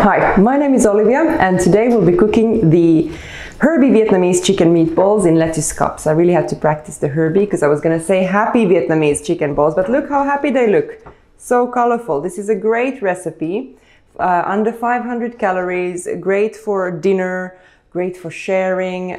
Hi, my name is Olivia and today we'll be cooking the Herby Vietnamese Chicken Meatballs in lettuce cups. I really had to practice the Herby because I was going to say Happy Vietnamese Chicken Balls, but look how happy they look. So colorful. This is a great recipe, under 500 calories, great for dinner, great for sharing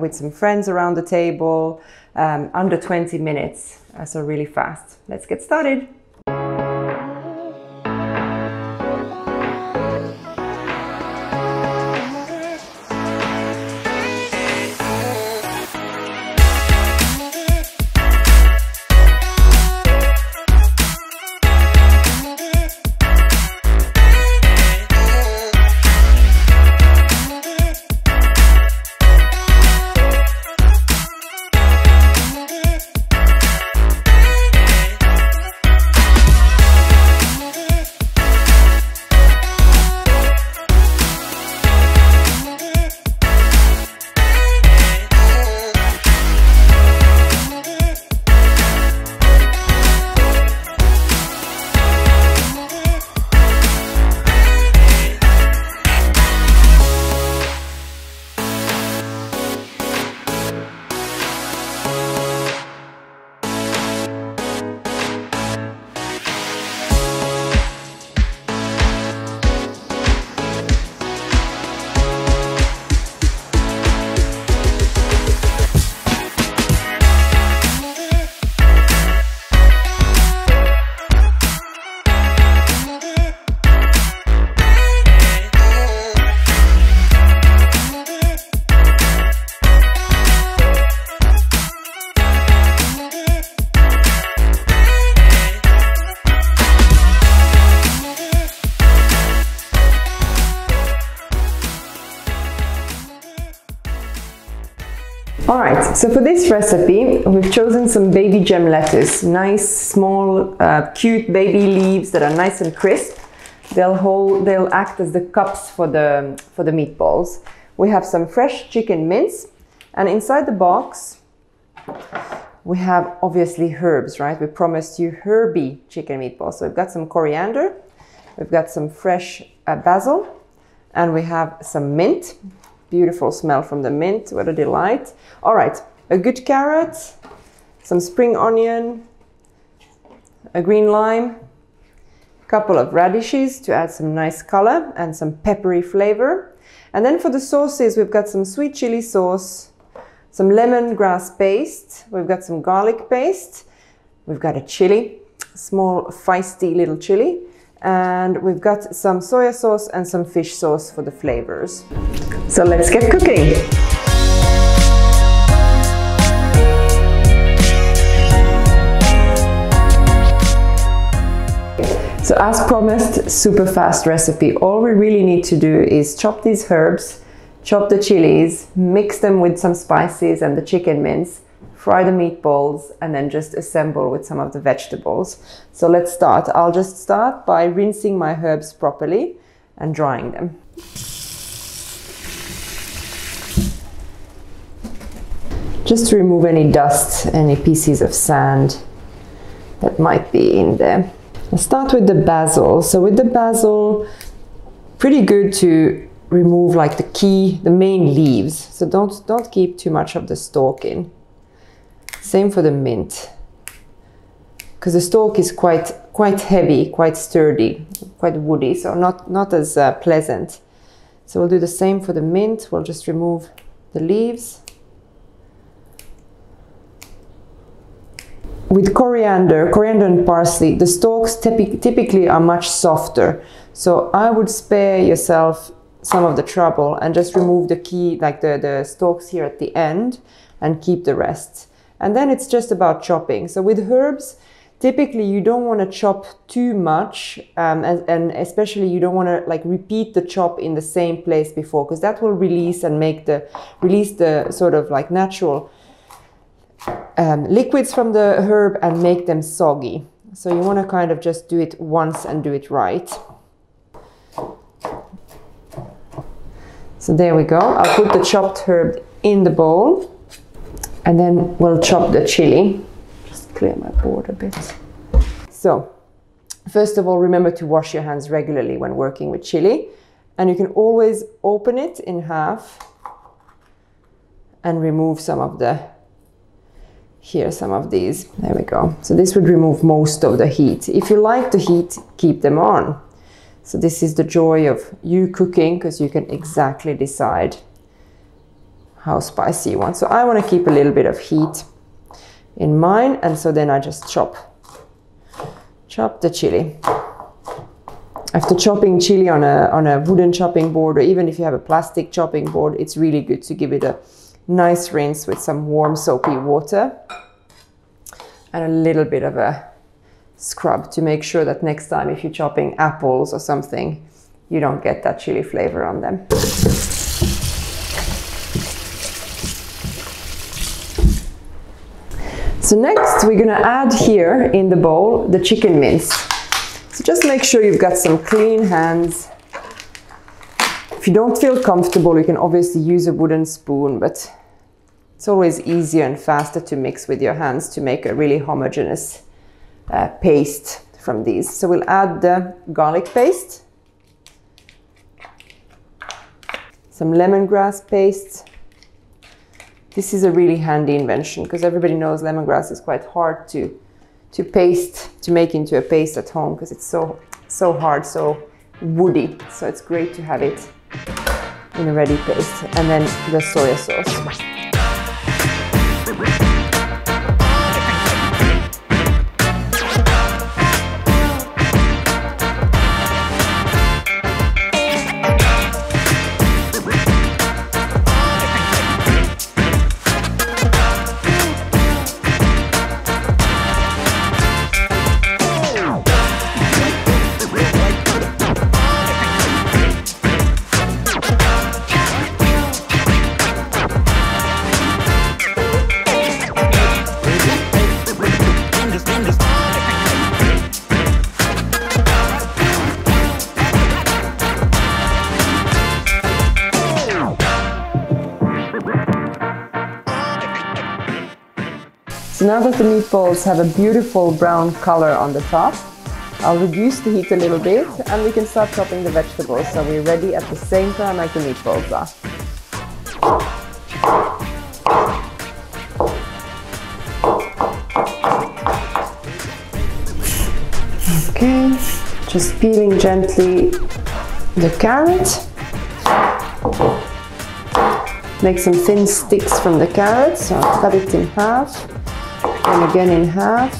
with some friends around the table, under 20 minutes, so really fast. Let's get started. Alright, so for this recipe we've chosen some baby gem lettuce, nice small cute baby leaves that are nice and crisp. They'll act as the cups for the meatballs. We have some fresh chicken mince, and inside the box we have obviously herbs, right? We promised you herby chicken meatballs. So we've got some coriander, we've got some fresh basil, and we have some mint. Beautiful smell from the mint, what a delight. All right, a good carrot, some spring onion, a green lime, a couple of radishes to add some nice color and some peppery flavor. And then for the sauces, we've got some sweet chili sauce, some lemongrass paste, we've got some garlic paste, we've got a chili, small feisty little chili, and we've got some soya sauce and some fish sauce for the flavors. So let's get cooking! So as promised, super fast recipe. All we really need to do is chop these herbs, chop the chilies, mix them with some spices and the chicken mince, fry the meatballs, and then just assemble with some of the vegetables. So let's start. I'll just start by rinsing my herbs properly and drying them. Just to remove any dust, any pieces of sand that might be in there. I'll start with the basil. So with the basil, pretty good to remove like the main leaves. So don't keep too much of the stalk in. Same for the mint, because the stalk is quite heavy, quite sturdy, quite woody, so not as pleasant. So we'll do the same for the mint. We'll just remove the leaves. With coriander and parsley, the stalks typically are much softer. So I would spare yourself some of the trouble and just remove the stalks here at the end and keep the rest. And then it's just about chopping. So with herbs, typically you don't want to chop too much, and especially you don't want to like repeat the chop in the same place before, because that will release the sort of like natural liquids from the herb and make them soggy. So you want to kind of just do it once and do it right. So there we go. I'll put the chopped herb in the bowl, and then we'll chop the chili. Just clear my board a bit. So first of all, remember to wash your hands regularly when working with chili. And you can always open it in half and remove some of the, here, some of these. There we go. So this would remove most of the heat. If you like the heat, keep them on. So this is the joy of you cooking, because you can exactly decide how spicy you want. So I want to keep a little bit of heat in mine, and so then I just chop the chili. After chopping chili on a wooden chopping board, or even if you have a plastic chopping board, it's really good to give it a nice rinse with some warm soapy water and a little bit of a scrub to make sure that next time if you're chopping apples or something, you don't get that chili flavor on them. So next we're gonna add here in the bowl the chicken mince. So just make sure you've got some clean hands. If you don't feel comfortable, you can obviously use a wooden spoon, but it's always easier and faster to mix with your hands to make a really homogeneous paste from these. So we'll add the garlic paste, some lemongrass paste. This is a really handy invention because everybody knows lemongrass is quite hard to make into a paste at home because it's so hard, so woody. So it's great to have it in a ready paste. And then the soya sauce. So now that the meatballs have a beautiful brown color on the top, I'll reduce the heat a little bit and we can start chopping the vegetables so we're ready at the same time like the meatballs are. Okay, just peeling gently the carrot. Make some thin sticks from the carrot, so I'll cut it in half. And again in half.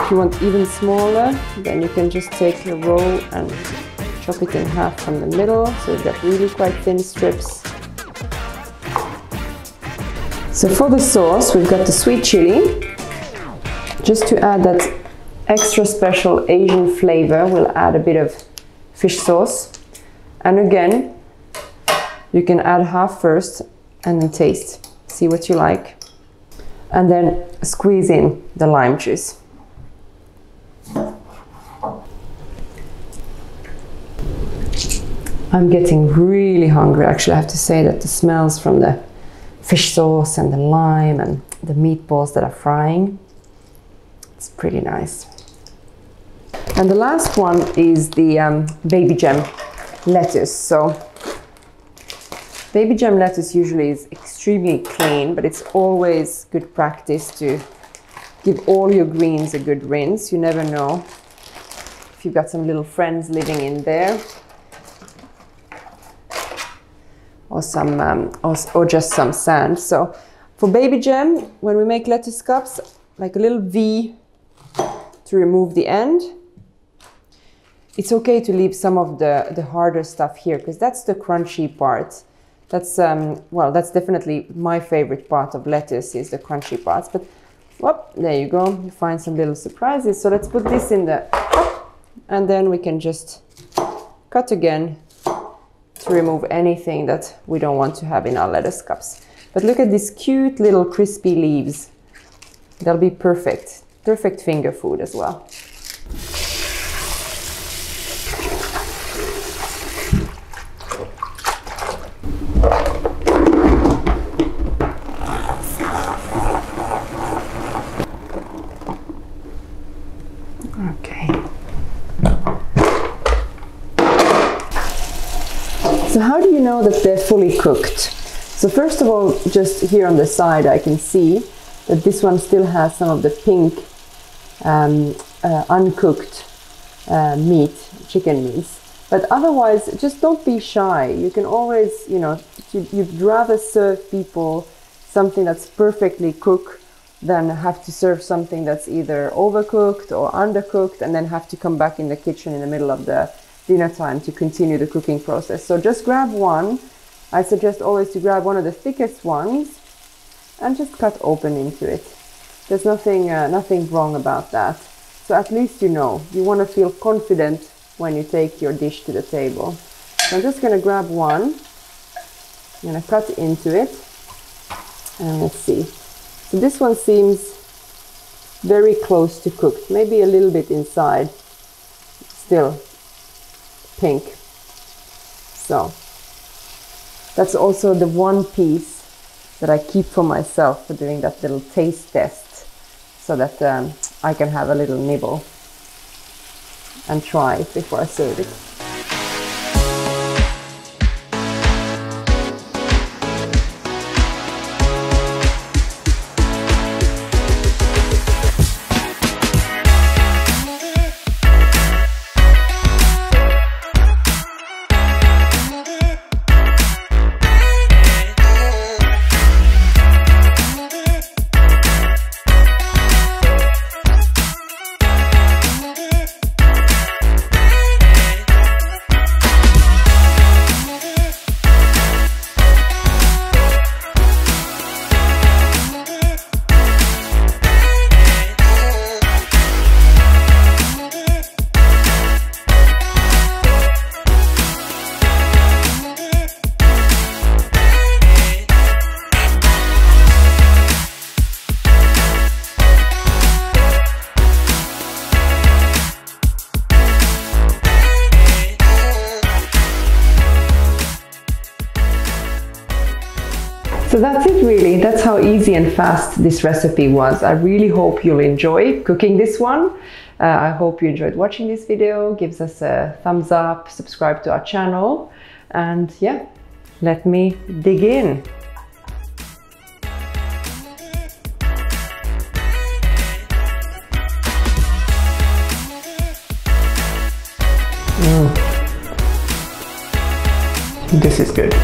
If you want even smaller, then you can just take a roll and chop it in half from the middle, so you've got really quite thin strips. So for the sauce, we've got the sweet chili. Just to add that extra special Asian flavor, we'll add a bit of fish sauce. And again, you can add half first and then taste. See what you like, and then squeeze in the lime juice. I'm getting really hungry. Actually, I have to say that the smells from the fish sauce and the lime and the meatballs that are frying, it's pretty nice. And the last one is the baby gem lettuce. So baby gem lettuce usually is extremely clean, but it's always good practice to give all your greens a good rinse. You never know if you've got some little friends living in there, or just some sand. So for baby gem, when we make lettuce cups, like a little V to remove the end. It's okay to leave some of the harder stuff here because that's the crunchy part. That's, well, that's definitely my favorite part of lettuce is the crunchy parts, but whoop, there you go. You find some little surprises. So let's put this in the cup and then we can just cut again to remove anything that we don't want to have in our lettuce cups. But look at these cute little crispy leaves. They'll be perfect. Perfect finger food as well. So how do you know that they're fully cooked? So first of all, just here on the side, I can see that this one still has some of the pink uncooked meat, chicken meats. But otherwise, just don't be shy. You can always, you know, you'd rather serve people something that's perfectly cooked than have to serve something that's either overcooked or undercooked and then have to come back in the kitchen in the middle of the dinner time to continue the cooking process. So just grab one. I suggest always to grab one of the thickest ones and just cut open into it. There's nothing wrong about that. So at least you know, you want to feel confident when you take your dish to the table. So I'm just going to grab one. I'm going to cut into it. And let's see. So this one seems very close to cooked, maybe a little bit inside, still pink. So that's also the one piece that I keep for myself for doing that little taste test, so that I can have a little nibble and try it before I serve it. So that's it really, that's how easy and fast this recipe was. I really hope you'll enjoy cooking this one. I hope you enjoyed watching this video. Give us a thumbs up, subscribe to our channel, and yeah, let me dig in. This is good.